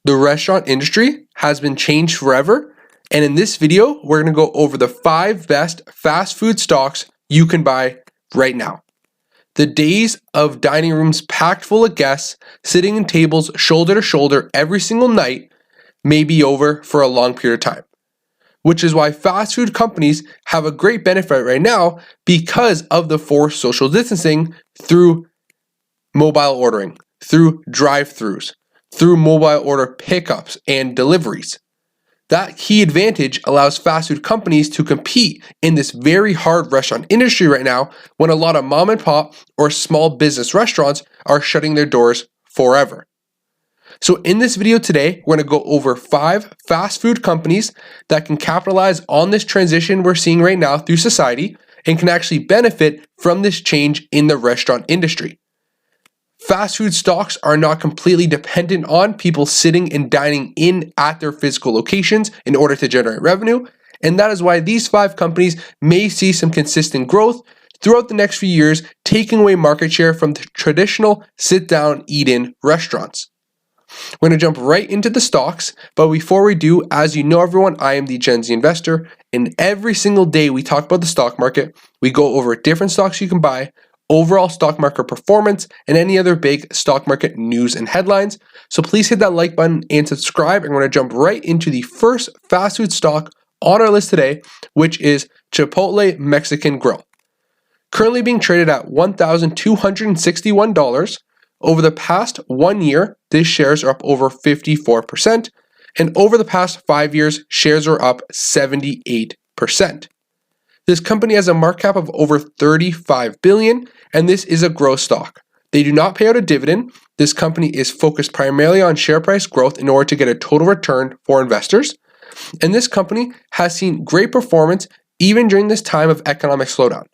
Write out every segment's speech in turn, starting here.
The restaurant industry has been changed forever, and in this video, we're going to go over the 5 best fast food stocks you can buy right now. The days of dining rooms packed full of guests, sitting in tables shoulder to shoulder every single night may be over for a long period of time, which is why fast food companies have a great benefit right now because of the forced social distancing through mobile ordering, through drive-thrus, through mobile order pickups and deliveries. That key advantage allows fast food companies to compete in this very hard restaurant industry right now when a lot of mom and pop or small business restaurants are shutting their doors forever. So in this video today, we're going to go over 5 fast food companies that can capitalize on this transition we're seeing right now through society and can actually benefit from this change in the restaurant industry. Fast food stocks are not completely dependent on people sitting and dining in at their physical locations in order to generate revenue, and that is why these 5 companies may see some consistent growth throughout the next few years, taking away market share from the traditional sit-down, eat-in restaurants. We're going to jump right into the stocks, but before we do, as you know everyone, I am the Gen Z investor, and every single day we talk about the stock market, we go over different stocks you can buy, overall stock market performance, and any other big stock market news and headlines. So please hit that like button and subscribe. And we're going to jump right into the first fast food stock on our list today, which is Chipotle Mexican Grill. Currently being traded at $1,261. Over the past 1 year, these shares are up over 54%. And over the past 5 years, shares are up 78%. This company has a market cap of over $35 billion, and this is a growth stock. They do not pay out a dividend. This company is focused primarily on share price growth in order to get a total return for investors. And this company has seen great performance even during this time of economic slowdown.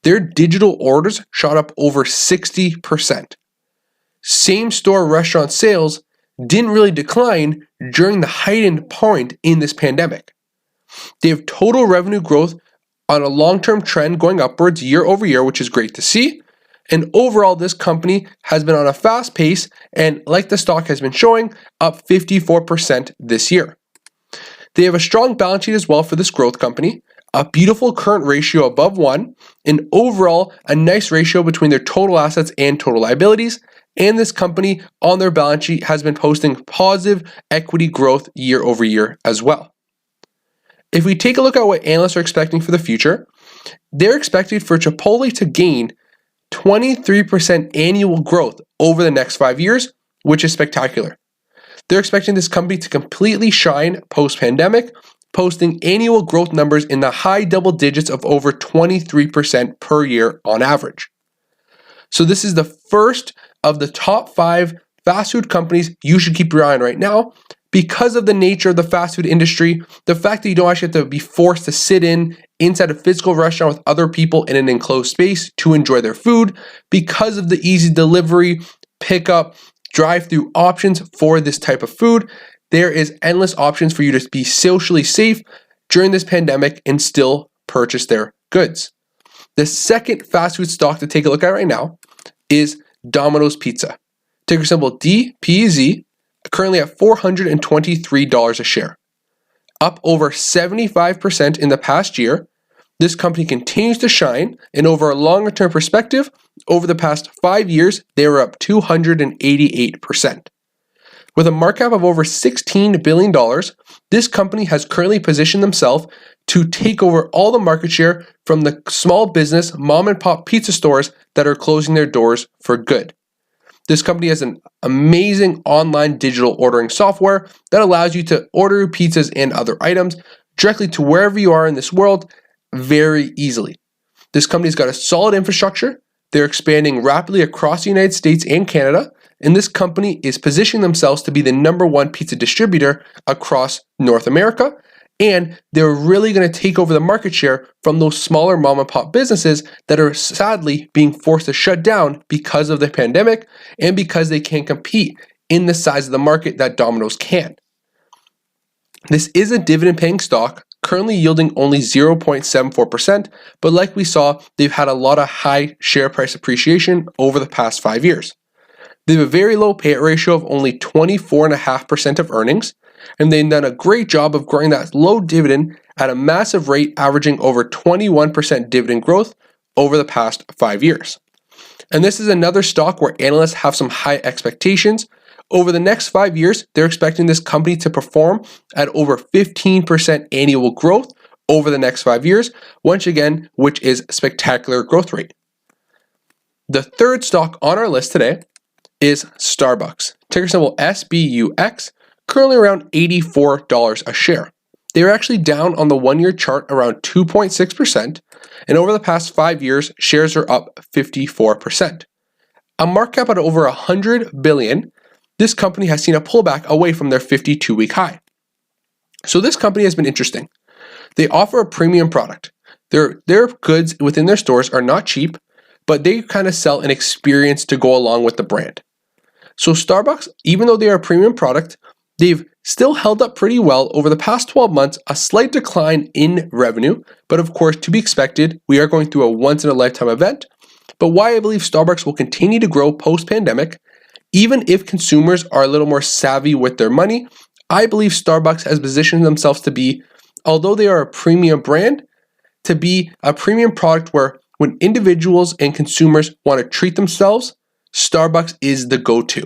Their digital orders shot up over 60%. Same-store restaurant sales didn't really decline during the heightened point in this pandemic. They have total revenue growth on a long-term trend going upwards year over year, which is great to see. And overall, this company has been on a fast pace and, like the stock has been showing, up 54% this year. They have a strong balance sheet as well for this growth company, a beautiful current ratio above 1, and overall a nice ratio between their total assets and total liabilities. And this company on their balance sheet has been posting positive equity growth year over year as well. If we take a look at what analysts are expecting for the future, they're expected for Chipotle to gain 23% annual growth over the next 5 years, which is spectacular. They're expecting this company to completely shine post-pandemic, posting annual growth numbers in the high double digits of over 23% per year on average. So this is the first of the top 5 fast food companies you should keep your eye on right now. Because of the nature of the fast food industry, the fact that you don't actually have to be forced to sit inside a physical restaurant with other people in an enclosed space to enjoy their food, because of the easy delivery, pickup, drive-through options for this type of food, there is endless options for you to be socially safe during this pandemic and still purchase their goods. The second fast food stock to take a look at right now is Domino's Pizza. Ticker symbol DPZ. Currently at $423 a share. Up over 75% in the past year, this company continues to shine, and over a longer term perspective, over the past 5 years, they were up 288%. With a market cap of over $16 billion, this company has currently positioned themselves to take over all the market share from the small business mom and pop pizza stores that are closing their doors for good. This company has an amazing online digital ordering software that allows you to order your pizzas and other items directly to wherever you are in this world very easily. This company's got a solid infrastructure. They're expanding rapidly across the United States and Canada, and this company is positioning themselves to be the #1 pizza distributor across North America. And they're really going to take over the market share from those smaller mom and pop businesses that are sadly being forced to shut down because of the pandemic and because they can't compete in the size of the market that Domino's can. This is a dividend paying stock, currently yielding only 0.74%, but like we saw, they've had a lot of high share price appreciation over the past 5 years. They have a very low payout ratio of only 24.5% of earnings, and they've done a great job of growing that low dividend at a massive rate, averaging over 21% dividend growth over the past 5 years. And this is another stock where analysts have some high expectations. Over the next 5 years, they're expecting this company to perform at over 15% annual growth over the next 5 years, once again, which is spectacular growth rate. The third stock on our list today is Starbucks, ticker symbol SBUX, currently around $84 a share. They are actually down on the 1-year chart around 2.6%, and over the past 5 years, shares are up 54%. A market cap at over $100 billion, this company has seen a pullback away from their 52-week high. So this company has been interesting. They offer a premium product. Their goods within their stores are not cheap, but they kind of sell an experience to go along with the brand. So Starbucks, even though they are a premium product, they've still held up pretty well over the past 12 months, a slight decline in revenue, but of course to be expected. We are going through a once-in-a-lifetime event. But why I believe Starbucks will continue to grow post-pandemic, even if consumers are a little more savvy with their money, I believe Starbucks has positioned themselves to be, although they are a premium brand, to be a premium product where when individuals and consumers want to treat themselves, Starbucks is the go-to.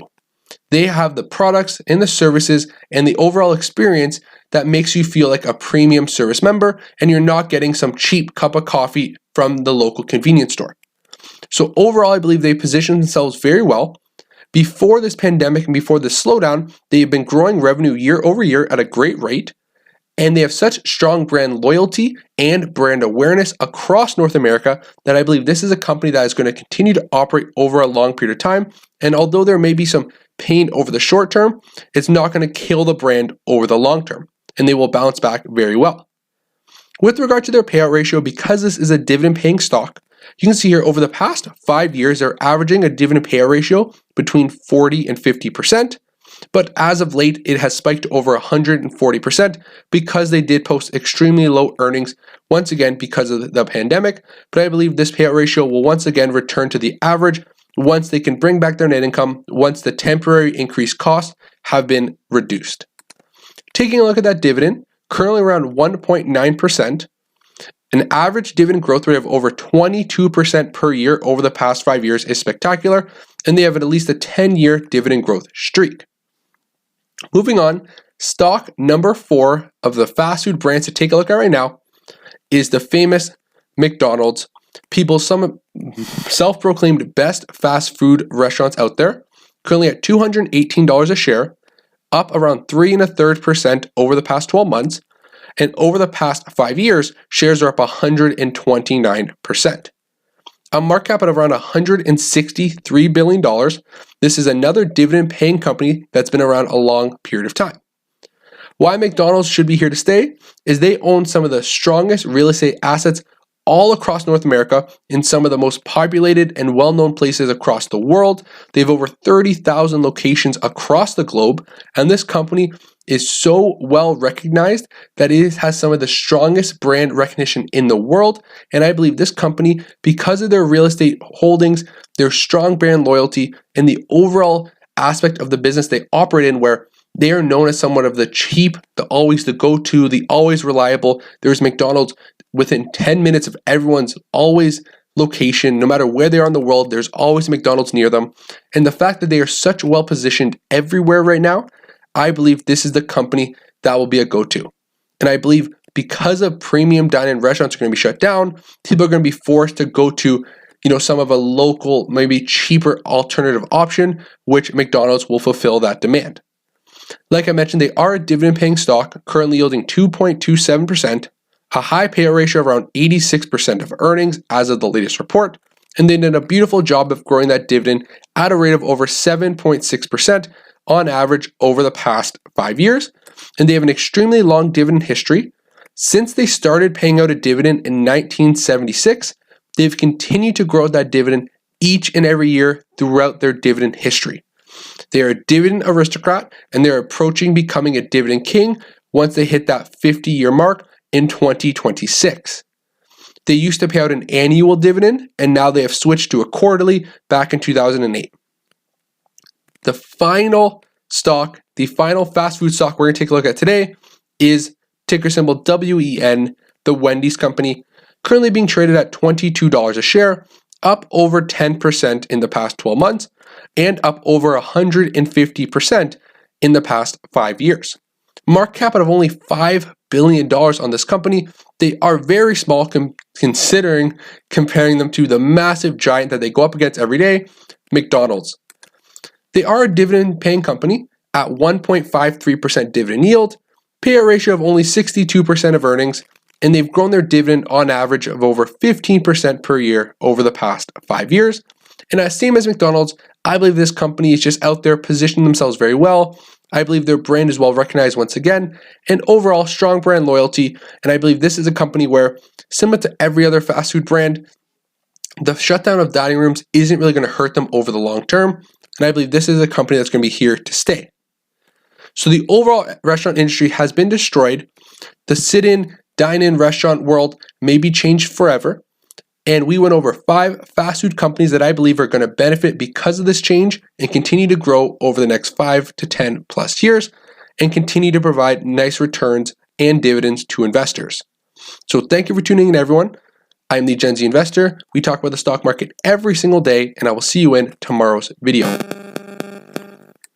They have the products and the services and the overall experience that makes you feel like a premium service member, and you're not getting some cheap cup of coffee from the local convenience store. So overall, I believe they position themselves very well. Before this pandemic and before this slowdown, they've been growing revenue year over year at a great rate, and they have such strong brand loyalty and brand awareness across North America that I believe this is a company that is going to continue to operate over a long period of time. And although there may be some pain over the short term, it's not going to kill the brand over the long term, and they will bounce back very well. With regard to their payout ratio, because this is a dividend paying stock, you can see here over the past 5 years, they're averaging a dividend payout ratio between 40 and 50%. But as of late, it has spiked to over 140% because they did post extremely low earnings, once again because of the pandemic. But I believe this payout ratio will once again return to the average once they can bring back their net income, once the temporary increased costs have been reduced. Taking a look at that dividend, currently around 1.9%, an average dividend growth rate of over 22% per year over the past 5 years is spectacular, and they have at least a 10-year dividend growth streak. Moving on, stock number 4 of the fast food brands to take a look at right now is the famous McDonald's. Some self-proclaimed best fast food restaurants out there, currently at $218 a share, up around 3.33% over the past 12 months. And over the past 5 years, shares are up 129%. A market cap at around $163 billion. This is another dividend-paying company that's been around a long period of time. Why McDonald's should be here to stay is they own some of the strongest real estate assets all across North America in some of the most populated and well-known places across the world. They have over 30,000 locations across the globe, and this company is so well recognized that it has some of the strongest brand recognition in the world. And I believe this company, because of their real estate holdings, their strong brand loyalty, and the overall aspect of the business they operate in, where they are known as somewhat of the cheap, the always the go-to, the always reliable. There's McDonald's within 10 minutes of everyone's always location. No matter where they are in the world, there's always a McDonald's near them. And the fact that they are such well positioned everywhere right now, I believe this is the company that will be a go-to. And I believe because of premium dine-in restaurants are going to be shut down, people are going to be forced to go to, some of a local, maybe cheaper alternative option, which McDonald's will fulfill that demand. Like I mentioned, they are a dividend-paying stock, currently yielding 2.27%, a high payout ratio of around 86% of earnings as of the latest report, and they did a beautiful job of growing that dividend at a rate of over 7.6% on average over the past 5 years, and they have an extremely long dividend history. Since they started paying out a dividend in 1976, they've continued to grow that dividend each and every year throughout their dividend history. They are a dividend aristocrat, and they're approaching becoming a dividend king once they hit that 50-year mark in 2026. They used to pay out an annual dividend, and now they have switched to a quarterly back in 2008. The final stock, the final fast food stock we're going to take a look at today is ticker symbol WEN, the Wendys company, currently being traded at $22 a share, up over 10% in the past 12 months, and up over 150% in the past 5 years. Market cap of only $5 billion on this company. They are very small considering comparing them to the massive giant that they go up against every day, McDonald's. They are a dividend paying company at 1.53% dividend yield, payout ratio of only 62% of earnings, and they've grown their dividend on average of over 15% per year over the past 5 years. And as same as McDonald's, I believe this company is just out there positioning themselves very well. I believe their brand is well recognized once again, and overall strong brand loyalty. And I believe this is a company where, similar to every other fast food brand, the shutdown of dining rooms isn't really going to hurt them over the long term. And I believe this is a company that's going to be here to stay. So the overall restaurant industry has been destroyed. The sit-in, dine-in restaurant world may be changed forever. And we went over 5 fast food companies that I believe are going to benefit because of this change and continue to grow over the next 5 to 10 plus years and continue to provide nice returns and dividends to investors. So thank you for tuning in, everyone. I'm the Gen Z Investor. We talk about the stock market every single day, and I will see you in tomorrow's video.